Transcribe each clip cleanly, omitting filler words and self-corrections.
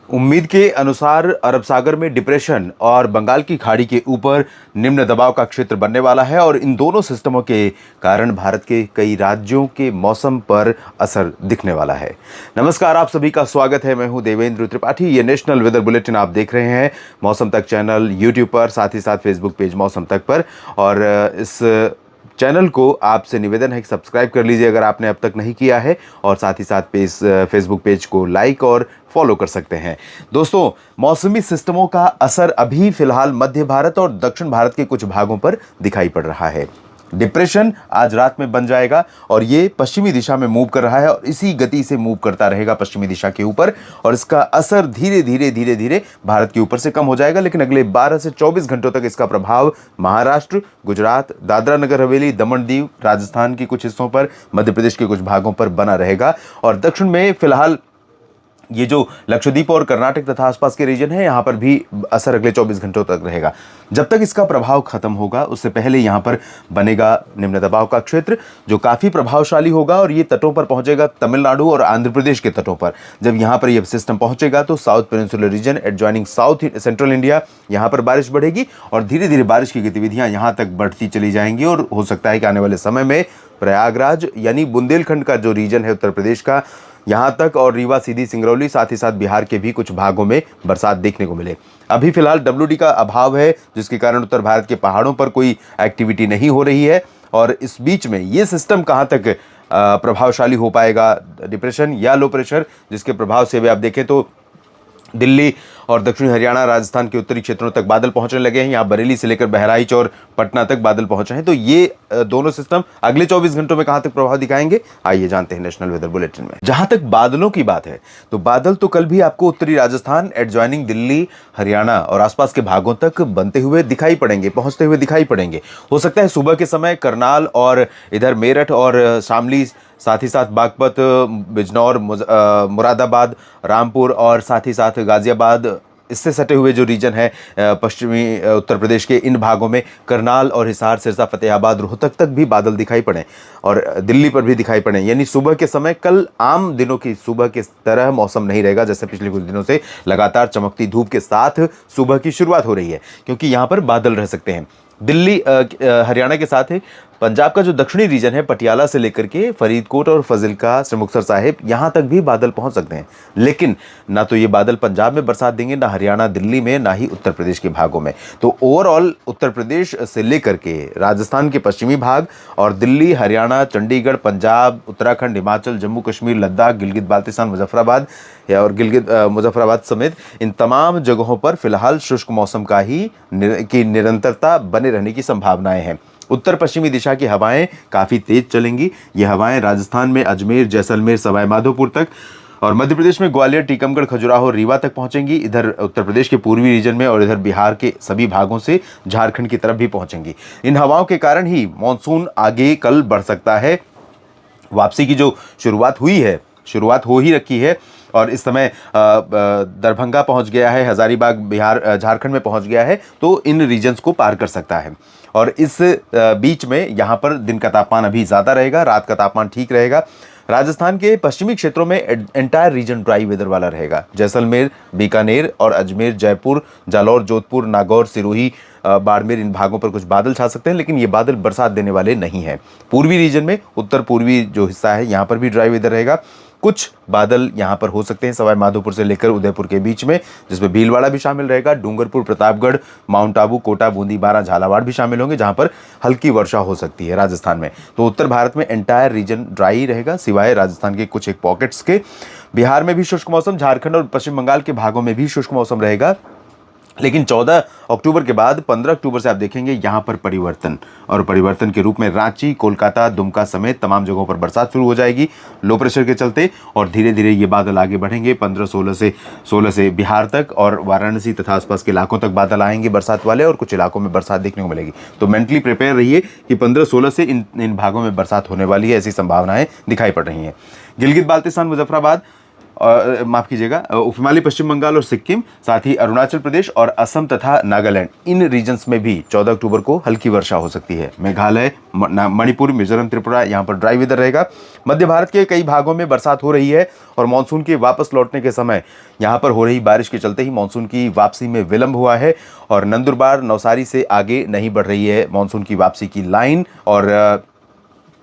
उम्मीद के अनुसार अरब सागर में डिप्रेशन और बंगाल की खाड़ी के ऊपर निम्न दबाव का क्षेत्र बनने वाला है और इन दोनों सिस्टमों के कारण भारत के कई राज्यों के मौसम पर असर दिखने वाला है। नमस्कार, आप सभी का स्वागत है। मैं हूं देवेंद्र त्रिपाठी। ये नेशनल वेदर बुलेटिन आप देख रहे हैं मौसम तक चैनल यूट्यूब पर, साथ ही साथ फेसबुक पेज मौसम तक पर। और इस चैनल को आपसे निवेदन है कि सब्सक्राइब कर लीजिए अगर आपने अब तक नहीं किया है, और साथ ही साथ फेसबुक पेज को लाइक और फॉलो कर सकते हैं। दोस्तों, मौसमी सिस्टमों का असर अभी फिलहाल मध्य भारत और दक्षिण भारत के कुछ भागों पर दिखाई पड़ रहा है। डिप्रेशन आज रात में बन जाएगा और ये पश्चिमी दिशा में मूव कर रहा है और इसी गति से मूव करता रहेगा पश्चिमी दिशा के ऊपर, और इसका असर धीरे धीरे भारत के ऊपर से कम हो जाएगा। लेकिन अगले 12 से 24 घंटों तक इसका प्रभाव महाराष्ट्र, गुजरात, दादरा नगर हवेली, दमन दीव, राजस्थान के कुछ हिस्सों पर, मध्य प्रदेश के कुछ भागों पर बना रहेगा। और दक्षिण में फिलहाल ये जो लक्षद्वीप और कर्नाटक तथा आसपास के रीजन है, यहाँ पर भी असर अगले 24 घंटों तक रहेगा। जब तक इसका प्रभाव खत्म होगा उससे पहले यहाँ पर बनेगा निम्न दबाव का क्षेत्र, जो काफ़ी प्रभावशाली होगा और ये तटों पर पहुंचेगा, तमिलनाडु और आंध्र प्रदेश के तटों पर। जब यहाँ पर ये सिस्टम पहुंचेगा तो south peninsular reason adjoining south central India, यहाँ पर बारिश बढ़ेगी और धीरे धीरे बारिश की गतिविधियाँ यहाँ तक बढ़ती चली जाएंगी। और हो सकता है कि आने वाले समय में प्रयागराज यानी बुंदेलखंड का जो रीजन है उत्तर प्रदेश का, यहाँ तक और रीवा, सीधी, सिंगरौली, साथ ही साथ बिहार के भी कुछ भागों में बरसात देखने को मिले। अभी फिलहाल WD का अभाव है, जिसके कारण उत्तर भारत के पहाड़ों पर कोई एक्टिविटी नहीं हो रही है। और इस बीच में ये सिस्टम कहाँ तक प्रभावशाली हो पाएगा, डिप्रेशन या लो प्रेशर, जिसके प्रभाव से भी आप देखें तो दिल्ली और दक्षिणी हरियाणा, राजस्थान के उत्तरी क्षेत्रों तक बादल पहुंचने लगे हैं। यहाँ बरेली से लेकर बहराइच और पटना तक बादल पहुंचे हैं। तो ये दोनों सिस्टम अगले 24 घंटों में कहां तक प्रभाव दिखाएंगे, आइए जानते हैं नेशनल वेदर बुलेटिन में। जहां तक बादलों की बात है तो बादल तो कल भी आपको उत्तरी राजस्थान, एडजॉइनिंग दिल्ली, हरियाणा और आसपास के भागों तक बनते हुए दिखाई पड़ेंगे, पहुंचते हुए दिखाई पड़ेंगे। हो सकता है सुबह के समय करनाल और इधर मेरठ और शामली, साथ ही साथ बागपत, बिजनौर, मुरादाबाद, रामपुर और साथ ही साथ गाजियाबाद, इससे सटे हुए जो रीजन है पश्चिमी उत्तर प्रदेश के, इन भागों में करनाल और हिसार, सिरसा, फतेहाबाद, रोहतक तक भी बादल दिखाई पड़े और दिल्ली पर भी दिखाई पड़े। यानी सुबह के समय कल आम दिनों की सुबह के तरह मौसम नहीं रहेगा, जैसे पिछले कुछ दिनों से लगातार चमकती धूप के साथ सुबह की शुरुआत हो रही है, क्योंकि यहाँ पर बादल रह सकते हैं। दिल्ली हरियाणा के साथ ही पंजाब का जो दक्षिणी रीजन है, पटियाला से लेकर के फरीदकोट और फजिल्का, मुक्तसर साहिब, यहाँ तक भी बादल पहुँच सकते हैं। लेकिन ना तो ये बादल पंजाब में बरसात देंगे, ना हरियाणा, दिल्ली में, ना ही उत्तर प्रदेश के भागों में। तो ओवरऑल उत्तर प्रदेश से लेकर के राजस्थान के पश्चिमी भाग और दिल्ली, हरियाणा, चंडीगढ़, पंजाब, उत्तराखंड, हिमाचल, जम्मू कश्मीर, लद्दाख, गिलगित बाल्टिस्तान, मुजफ्फराबाद और मुजफ्फराबाद समेत इन तमाम जगहों पर फिलहाल शुष्क मौसम का ही की निरंतरता बने रहने की संभावनाएं हैं। उत्तर पश्चिमी दिशा की हवाएं काफ़ी तेज चलेंगी। ये हवाएं राजस्थान में अजमेर, जैसलमेर, सवाई माधोपुर तक और मध्य प्रदेश में ग्वालियर, टीकमगढ़, खजुराहो, रीवा तक पहुंचेंगी। इधर उत्तर प्रदेश के पूर्वी रीजन में और इधर बिहार के सभी भागों से झारखंड की तरफ भी पहुंचेंगी। इन हवाओं के कारण ही मानसून आगे कल बढ़ सकता है। वापसी की जो शुरुआत हो ही रखी है और इस समय दरभंगा पहुंच गया है, हजारीबाग बिहार, झारखंड में पहुंच गया है, तो इन रीजन्स को पार कर सकता है। और इस बीच में यहाँ पर दिन का तापमान अभी ज़्यादा रहेगा, रात का तापमान ठीक रहेगा। राजस्थान के पश्चिमी क्षेत्रों में एंटायर रीजन ड्राई वेदर वाला रहेगा। जैसलमेर, बीकानेर और अजमेर, जयपुर, जालौर, जोधपुर, नागौर, सिरोही, बाड़मेर, इन भागों पर कुछ बादल छा सकते हैं, लेकिन ये बादल बरसात देने वाले नहीं हैं। पूर्वी रीजन में, उत्तर पूर्वी जो हिस्सा है, यहाँ पर भी ड्राई वेदर रहेगा। कुछ बादल यहाँ पर हो सकते हैं सवाई माधोपुर से लेकर उदयपुर के बीच में, जिसमें भीलवाड़ा भी शामिल रहेगा। डूंगरपुर, प्रतापगढ़, माउंट आबू, कोटा, बूंदी, बारां, झालावाड़ भी शामिल होंगे, जहाँ पर हल्की वर्षा हो सकती है राजस्थान में। तो उत्तर भारत में एंटायर रीजन ड्राई रहेगा, सिवाय राजस्थान के कुछ एक पॉकेट्स के। बिहार में भी शुष्क मौसम, झारखंड और पश्चिम बंगाल के भागों में भी शुष्क मौसम रहेगा। लेकिन 14 अक्टूबर के बाद 15 अक्टूबर से आप देखेंगे यहाँ पर परिवर्तन के रूप में रांची, कोलकाता, दुमका समेत तमाम जगहों पर बरसात शुरू हो जाएगी लो प्रेशर के चलते। और धीरे धीरे ये बादल आगे बढ़ेंगे 15-16 से बिहार तक और वाराणसी तथा आसपास के इलाकों तक बादल आएंगे बरसात वाले, और कुछ इलाकों में बरसात देखने को मिलेगी। तो मेंटली प्रिपेयर रहिए कि 15-16 से इन भागों में बरसात होने वाली है, ऐसी संभावनाएं दिखाई पड़ रही हैं। गिलगित बाल्टिस्तान, मुजफ्फराबाद, माफ कीजिएगा, उप हिमालय पश्चिम बंगाल और सिक्किम, साथ ही अरुणाचल प्रदेश और असम तथा नागालैंड, इन रीजन्स में भी 14 अक्टूबर को हल्की वर्षा हो सकती है। मेघालय, मणिपुर, मिजोरम, त्रिपुरा, यहाँ पर ड्राई वेदर रहेगा। मध्य भारत के कई भागों में बरसात हो रही है और मानसून के वापस लौटने के समय यहाँ पर हो रही बारिश के चलते ही मानसून की वापसी में विलंब हुआ है और नंदुरबार, नवसारी से आगे नहीं बढ़ रही है मानसून की वापसी की लाइन, और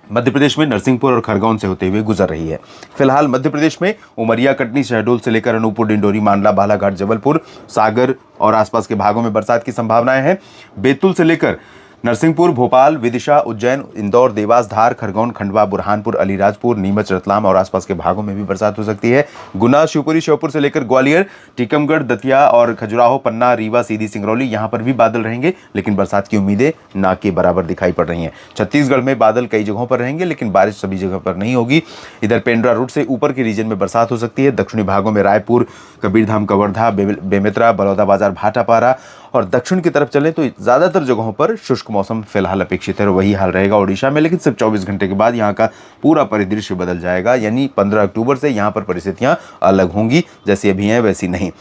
मध्य प्रदेश में नरसिंहपुर और खरगोन से होते हुए गुजर रही है। फिलहाल मध्य प्रदेश में उमरिया, कटनी, शहडोल से लेकर अनूपपुर, डिंडोरी, मांडला, बालाघाट, जबलपुर, सागर और आसपास के भागों में बरसात की संभावनाएं हैं। बैतूल से लेकर नरसिंहपुर, भोपाल, विदिशा, उज्जैन, इंदौर, देवास, धार, खरगोन, खंडवा, बुरहानपुर, अलीराजपुर, नीमच, रतलाम और आसपास के भागों में भी बरसात हो सकती है। गुना, शिवपुरी, श्योपुर से लेकर ग्वालियर, टीकमगढ़, दतिया और खजुराहो, पन्ना, रीवा, सीधी, सिंगरौली, यहां पर भी बादल रहेंगे, लेकिन बरसात की उम्मीदें ना के बराबर दिखाई पड़ रही हैं। छत्तीसगढ़ में बादल कई जगहों पर रहेंगे, लेकिन बारिश सभी जगह पर नहीं होगी। इधर पेंड्रा रूट से ऊपर के रीजन में बरसात हो सकती है। दक्षिणी भागों में रायपुर, कबीरधाम, कवर्धा, बेमेतरा, बलौदाबाजार, भाटापारा और दक्षिण की तरफ चलें तो ज़्यादातर जगहों पर शुष्क मौसम फिलहाल अपेक्षित है और वही हाल रहेगा ओडिशा में, लेकिन सिर्फ 24 घंटे के बाद यहाँ का पूरा परिदृश्य बदल जाएगा। यानी 15 अक्टूबर से यहाँ पर परिस्थितियाँ अलग होंगी, जैसी अभी हैं वैसी नहीं।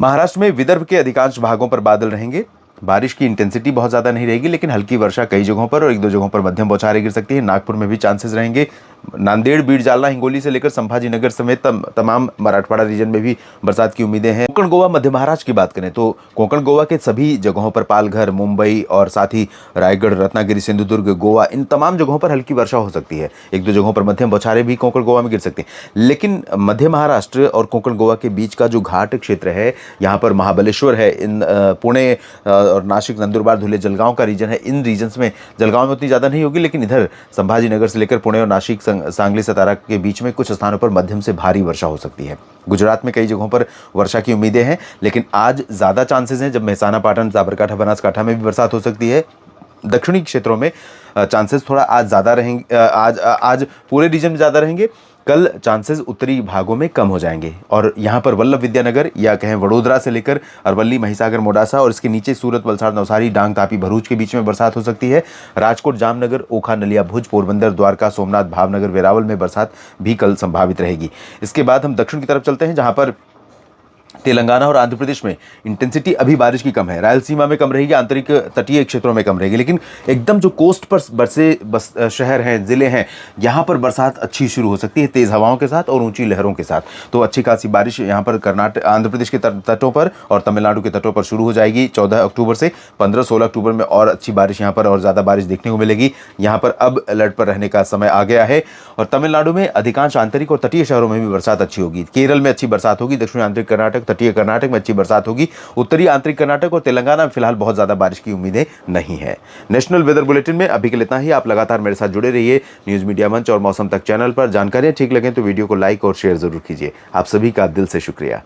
महाराष्ट्र में विदर्भ के अधिकांश भागों पर बादल रहेंगे। बारिश की इंटेंसिटी बहुत ज़्यादा नहीं रहेगी, लेकिन हल्की वर्षा कई जगहों पर और एक दो जगहों पर मध्यम बौछारें गिर सकती है। नागपुर में भी चांसेस रहेंगे। नांदेड़, बीड, जालना, हिंगोली से लेकर संभाजीनगर समेत तमाम मराठवाड़ा रीजन में भी बरसात की उम्मीदें हैं। कोंकण, गोवा, मध्य महाराष्ट्र की बात करें तो कोंकण, गोवा के सभी जगहों पर, पालघर, मुंबई और साथ ही रायगढ़, रत्नागिरी, सिंधुदुर्ग, गोवा, इन तमाम जगहों पर हल्की वर्षा हो सकती है। एक दो जगहों पर मध्यम बौछारें भी कोंकण, गोवा में गिर सकती हैं। लेकिन मध्य महाराष्ट्र और कोंकण, गोवा के बीच का जो घाट क्षेत्र है, यहाँ पर महाबलेश्वर है, इन पुणे और नासिक, नंदुरबार, धुले, जलगांव का रीजन है। इन रीजन्स में, जलगांव में उतनी ज़्यादा नहीं होगी, लेकिन इधर संभाजीनगर से लेकर पुणे और नासिक, सांगली, सतारा के बीच में कुछ स्थानों पर मध्यम से भारी वर्षा हो सकती है। गुजरात में कई जगहों पर वर्षा की उम्मीदें हैं, लेकिन आज ज़्यादा चांसेस हैं जब मेहसाना, पाटन, साबरकांठा, बनासकांठा में भी बरसात हो सकती है। दक्षिणी क्षेत्रों में चांसेस थोड़ा आज ज़्यादा रहेंगे, आज पूरे रीजन में ज़्यादा रहेंगे। कल चांसेस उत्तरी भागों में कम हो जाएंगे और यहाँ पर वल्लभ विद्यानगर या कहें वडोदरा से लेकर अरवली, महिसागर, मोडासा और इसके नीचे सूरत, वलसाड़, नवसारी, डांग, तापी, भरूच के बीच में बरसात हो सकती है। राजकोट, जामनगर, ओखा, नलिया, भुज, पोरबंदर, द्वारका, सोमनाथ, भावनगर, वेरावल में बरसात भी कल संभावित रहेगी। इसके बाद हम दक्षिण की तरफ चलते हैं, जहाँ पर तेलंगाना और आंध्र प्रदेश में इंटेंसिटी अभी बारिश की कम है। रायलसीमा में कम रहेगी, आंतरिक तटीय क्षेत्रों में कम रहेगी, लेकिन एकदम जो कोस्ट पर बसे शहर हैं, ज़िले हैं, यहाँ पर बरसात अच्छी शुरू हो सकती है, तेज़ हवाओं के साथ और ऊंची लहरों के साथ। तो अच्छी खासी बारिश यहाँ पर कर्नाटक, आंध्र प्रदेश के तटों पर और तमिलनाडु के तटों पर शुरू हो जाएगी 14 अक्टूबर से। 15-16 अक्टूबर में और अच्छी बारिश यहाँ पर और ज़्यादा बारिश देखने को मिलेगी। यहाँ पर अब अलर्ट पर रहने का समय आ गया है और तमिलनाडु में अधिकांश आंतरिक और तटीय शहरों में भी बरसात अच्छी होगी। केरल में अच्छी बरसात होगी, दक्षिणी आंतरिक कर्नाटक, तटीय कर्नाटक में अच्छी बरसात होगी। उत्तरी आंतरिक कर्नाटक और तेलंगाना में फिलहाल बहुत ज्यादा बारिश की उम्मीदें नहीं है। नेशनल वेदर बुलेटिन में अभी के लिए इतना ही। आप लगातार मेरे साथ जुड़े रहिए न्यूज मीडिया मंच और मौसम तक चैनल पर। जानकारियां ठीक लगें तो वीडियो को लाइक और शेयर जरूर कीजिए। आप सभी का दिल से शुक्रिया।